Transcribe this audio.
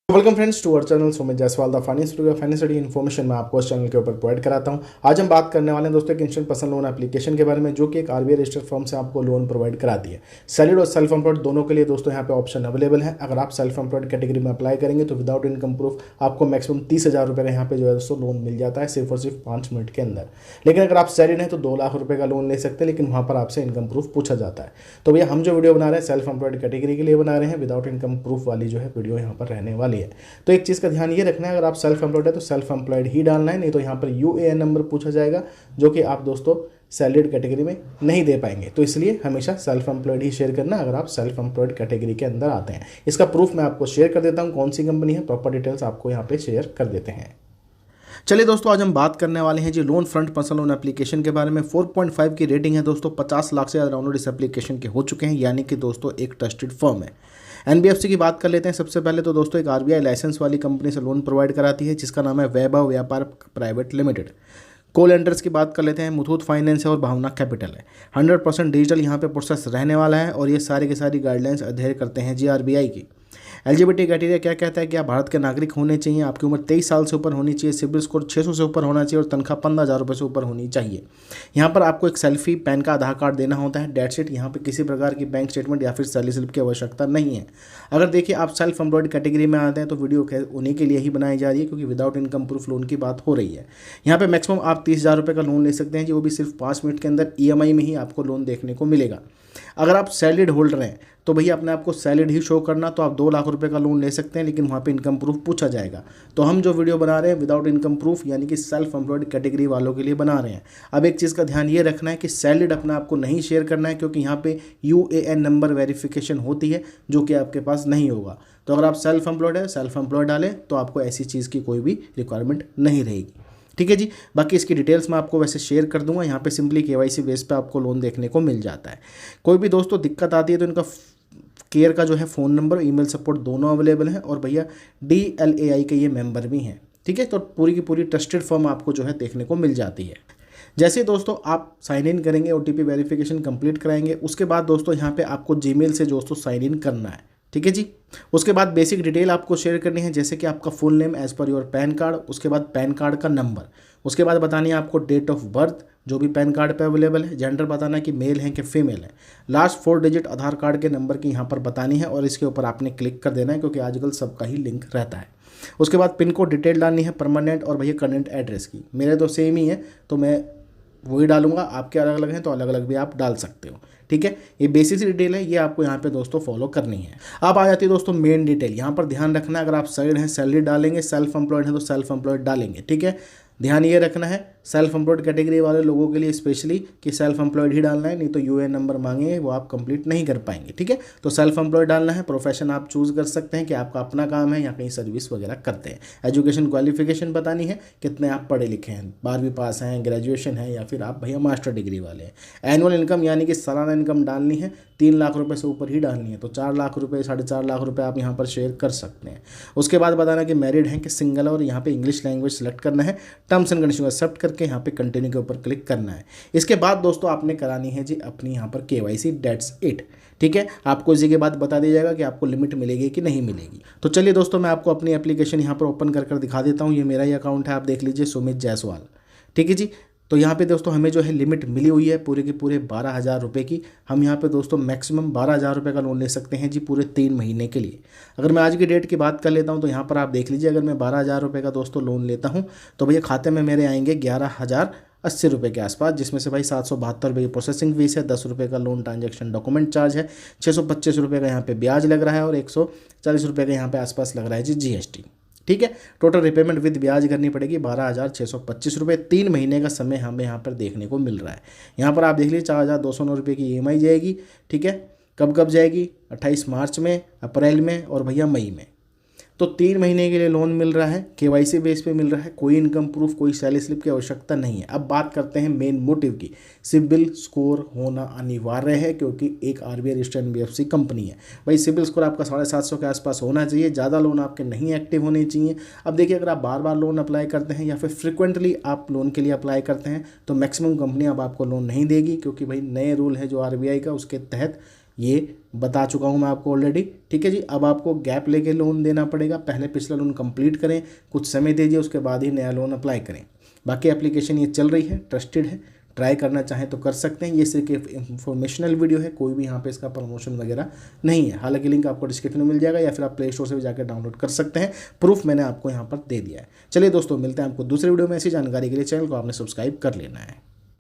Welcome friends to our channel Sumit Jaiswal the finance study information मैं आपको इस चैनल के ऊपर प्रोवाइड कराता हूं। आज हम बात करने वाले हैं दोस्तों एक इंस्टेंट पर्सनल लोन एप्लीकेशन के बारे में, जो कि एक आरबीआई रजिस्टर्ड फर्म से आपको लोन प्रोवाइड कराती है। सैलरीड और सेल्फ एम्प्लॉयड दोनों के लिए दोस्तों यहाँ पे ऑप्शन अवेलेबल है। अगर आप सेल्फ एम्प्लॉयड कैटेगरी में अप्लाई करेंगे तो विदाउट इनकम प्रूफ आपको मैक्सिमम 30,000 रुपये का यहाँ पे जो है दोस्तों लोन मिल जाता है सिर्फ और सिर्फ 5 मिनट के अंदर। लेकिन अगर आप सैलरीड हैं तो 2 लाख रुपये का लोन ले सकते हैं, लेकिन वहाँ पर आपसे इनकम प्रूफ पूछा जाता है। तो भैया हम जो वीडियो बना रहे हैं सेल्फ एम्प्लॉयड कैटेगरी के लिए बना रहे हैं, विदाउट इनकम प्रूफ वाली जो है वीडियो यहाँ पर रहने वाली है। तो एक चीज़ का ध्यान ये रखना है, अगर आप सेल्फ एम्प्लॉयड है तो सेल्फ एम्प्लॉयड ही डालना है, नहीं तो यहाँ पर यूएएन नंबर पूछा जाएगा, जो कि आप दोस्तों सैलरीड कैटेगरी में नहीं दे पाएंगे। तो इसलिए हमेशा सेल्फ एम्प्लॉयड ही शेयर करना अगर आप सेल्फ एम्प्लॉयड कैटेगरी के अंदर आते हैं। इसका प्रूफ मैं आपको शेयर कर देता हूँ, कौन सी कंपनी है, प्रॉपर डिटेल्स आपको यहाँ पे शेयर कर देते हैं। चलिए दोस्तों, आज हम बात करने वाले हैं जी loan front personal loan application के बारे में। 4.5 की रेटिंग है दोस्तों, 50 लाख से ज़्यादा डाउनलोड इस एप्लीकेशन के हो चुके हैं, यानी कि दोस्तों एक ट्रस्टेड फर्म है। एनबीएफसी की बात कर लेते हैं। सबसे पहले तो दोस्तों एक आरबीआई लाइसेंस वाली कंपनी से लोन प्रोवाइड कराती है, जिसका नाम है वैभव व्यापार प्राइवेट लिमिटेड। को लेंडर्स की बात कर लेते हैं। मुथूट फाइनेंस है और भावना कैपिटल है। 100% डिजिटल यहाँ पे प्रोसेस रहने वाला है, और ये सारी की सारी गाइडलाइंस अध्ययन करते हैं जी आरबीआई की। एलिजिबिलिटी क्राइटेरिया क्या कहता है कि आप भारत के नागरिक होने चाहिए, आपकी उम्र 23 साल से ऊपर होनी चाहिए, सिबिल स्कोर 600 से ऊपर होना चाहिए और तनख्वाह 15,000 रुपये से ऊपर होनी चाहिए। यहाँ पर आपको एक सेल्फी, पैन का आधार कार्ड देना होता है, डेट शीट। यहाँ पे किसी प्रकार की बैंक स्टेटमेंट या फिर सैलरी स्लिप की आवश्यकता नहीं है। अगर देखिए आप सेल्फ एम्प्लॉयड कैटेगरी में आते हैं तो वीडियो उन्हीं के लिए ही बनाई जा रही है, क्योंकि विदाउट इनकम प्रूफ लोन की बात हो रही है। यहाँ पे मैक्सिमम आप 30,000 रुपये का लोन ले सकते हैं जी, वो भी सिर्फ 5 मिनट के अंदर ईएमआई में ही आपको लोन देखने को मिलेगा। अगर आप सैलरीड होल्डर हैं तो भैया अपने आप को सैलरीड ही शो करना, तो आप 2 लाख रुपए का लोन ले सकते हैं, लेकिन वहाँ पे इनकम प्रूफ पूछा जाएगा। तो हम जो वीडियो बना रहे हैं विदाउट इनकम प्रूफ यानी कि सेल्फ एम्प्लॉयड कैटेगरी वालों के लिए बना रहे हैं। अब एक चीज़ का ध्यान ये रखना है कि सैलरीड अपने आप को नहीं शेयर करना है, क्योंकि यहाँ पे यूएएन नंबर वेरिफिकेशन होती है, जो कि आपके पास नहीं होगा। तो अगर आप सेल्फ एम्प्लॉयड है, सेल्फ एम्प्लॉयड डालें तो आपको ऐसी चीज़ की कोई भी रिक्वायरमेंट नहीं रहेगी। ठीक है जी। बाकी इसकी डिटेल्स मैं आपको वैसे शेयर कर दूंगा। यहाँ पे सिंपली केवाईसी बेस पे आपको लोन देखने को मिल जाता है। कोई भी दोस्तों दिक्कत आती है तो इनका केयर का जो है फ़ोन नंबर, ईमेल सपोर्ट दोनों अवेलेबल हैं, और भैया DLAI के ये मेंबर भी हैं। ठीक है, तो पूरी की पूरी ट्रस्टेड फर्म आपको जो है देखने को मिल जाती है। जैसे दोस्तों आप साइन इन करेंगे, OTP वेरिफिकेशन कंप्लीट कराएंगे, उसके बाद दोस्तों यहाँ पे आपको जीमेल से दोस्तों साइन इन करना है। ठीक है जी। उसके बाद बेसिक डिटेल आपको शेयर करनी है, जैसे कि आपका full name as per your PAN card, उसके बाद पैन कार्ड का नंबर, उसके बाद बतानी है आपको डेट ऑफ बर्थ जो भी पैन कार्ड पे अवेलेबल है, जेंडर बताना है कि मेल है कि फीमेल है, लास्ट 4 डिजिट आधार कार्ड के नंबर की यहाँ पर बतानी है, और इसके ऊपर आपने क्लिक कर देना है, क्योंकि आजकल सबका ही लिंक रहता है। उसके बाद पिन कोड डिटेल डालनी है, परमानेंट और भैया करंट एड्रेस की। मेरे तो सेम ही है तो मैं वही डालूंगा, आपके अलग अलग हैं तो अलग अलग भी आप डाल सकते हो। ठीक है, ये बेसिक डिटेल है, ये आपको यहाँ पे दोस्तों फॉलो करनी है। अब आ जाती है दोस्तों मेन डिटेल। यहाँ पर ध्यान रखना है, अगर आप सैलरीड हैं सैलरी डालेंगे, सेल्फ एम्प्लॉयड हैं तो सेल्फ एम्प्लॉयड डालेंगे। ठीक है, ध्यान ये रखना है सेल्फ एम्प्लॉयड कैटेगरी वाले लोगों के लिए स्पेशली कि सेल्फ एम्प्लॉयड ही डालना है, नहीं तो यूएएन नंबर मांगेंगे वो आप कंप्लीट नहीं कर पाएंगे। ठीक है, तो सेल्फ एम्प्लॉयड डालना है। प्रोफेशन आप चूज कर सकते हैं कि आपका अपना काम है या कहीं सर्विस वगैरह करते हैं। एजुकेशन क्वालिफिकेशन बतानी है, कितने आप पढ़े लिखे हैं, 12वीं पास हैं, ग्रेजुएशन है, या फिर आप भैया मास्टर डिग्री वाले हैं। एनुअल इनकम यानी कि सालाना इनकम डालनी है, 3 लाख रुपए से ऊपर ही डालनी है, तो 4 लाख रुपए 4.5 लाख रुपए आप यहाँ पर शेयर कर सकते हैं। उसके बाद बताना कि मैरिड हैं कि सिंगल, और यहाँ पे इंग्लिश लैंग्वेज सेलेक्ट करना है, टर्म्स एंड कंडीशन एक्सेप्ट करके यहाँ पे कंटिन्यू के ऊपर क्लिक करना है। इसके बाद दोस्तों आपने करानी है जी अपनी यहाँ पर केवाईसी, डेट्स इट। ठीक है, आपको इसी के बाद बता दिया जाएगा कि आपको लिमिट मिलेगी कि नहीं मिलेगी। तो चलिए दोस्तों मैं आपको अपनी एप्लीकेशन यहाँ पर ओपन कर दिखा देता हूँ। ये मेरा ही अकाउंट है, आप देख लीजिए, सुमित जायसवाल। ठीक है जी। तो यहाँ पे दोस्तों हमें जो है लिमिट मिली हुई है पूरे के पूरे 12,000 रुपये की। हम यहाँ पे दोस्तों मैक्सिमम 12,000 रुपये का लोन ले सकते हैं जी पूरे 3 महीने के लिए। अगर मैं आज की डेट की बात कर लेता हूँ तो यहाँ पर आप देख लीजिए, अगर मैं 12,000 रुपये का दोस्तों लोन लेता हूँ तो भैया खाते में मेरे आएंगे 11,080 रुपये के आसपास, जिसमें से भाई 772 रुपये की प्रोसेसिंग फीस है, 10 रुपये का लोन ट्रांजैक्शन डॉक्यूमेंट चार्ज है, 625 रुपये का यहाँ पे ब्याज लग रहा है, और 140 रुपये का यहाँ पे आसपास लग रहा है जी GST। ठीक है, टोटल रिपेमेंट विद ब्याज करनी पड़ेगी 12,625 रुपये। 3 महीने का समय हमें यहाँ पर देखने को मिल रहा है। यहाँ पर आप देख लीजिए 4,209 रुपये की EMI जाएगी। ठीक है, कब जाएगी? 28 मार्च में, अप्रैल में और भैया मई में। तो 3 महीने के लिए लोन मिल रहा है, केवाईसी बेस पे मिल रहा है, कोई इनकम प्रूफ, कोई सैलरी स्लिप की आवश्यकता नहीं है। अब बात करते हैं मेन मोटिव की। सिबिल स्कोर होना अनिवार्य है, क्योंकि एक आरबीआई रजिस्टर्ड एनबीएफसी कंपनी है। भाई सिबिल स्कोर आपका 750 के आसपास होना चाहिए, ज़्यादा लोन आपके नहीं एक्टिव होने चाहिए। अब देखिए, अगर आप बार बार लोन अप्लाई करते हैं या फिर फ्रिक्वेंटली आप लोन के लिए अप्लाई करते हैं तो मैक्सिमम कंपनी अब आपको लोन नहीं देगी, क्योंकि भाई नए रूल है जो आरबीआई का, उसके तहत ये बता चुका हूँ मैं आपको ऑलरेडी। ठीक है जी, अब आपको गैप लेके लोन देना पड़ेगा, पहले पिछला लोन कंप्लीट करें, कुछ समय दीजिए, उसके बाद ही नया लोन अप्लाई करें। बाकी एप्लीकेशन ये चल रही है, ट्रस्टेड है, ट्राई करना चाहें तो कर सकते हैं। ये सिर्फ एक इंफॉर्मेशनल वीडियो है, कोई भी यहाँ पे इसका प्रमोशन वगैरह नहीं है। हालांकि लिंक आपको डिस्क्रिप्शन में मिल जाएगा या फिर आप प्ले स्टोर से भी जाकर डाउनलोड कर सकते हैं। प्रूफ मैंने आपको यहाँ पर दे दिया है। चलिए दोस्तों, मिलते हैं आपको दूसरे वीडियो में। ऐसी जानकारी के लिए चैनल को आपने सब्सक्राइब कर लेना है।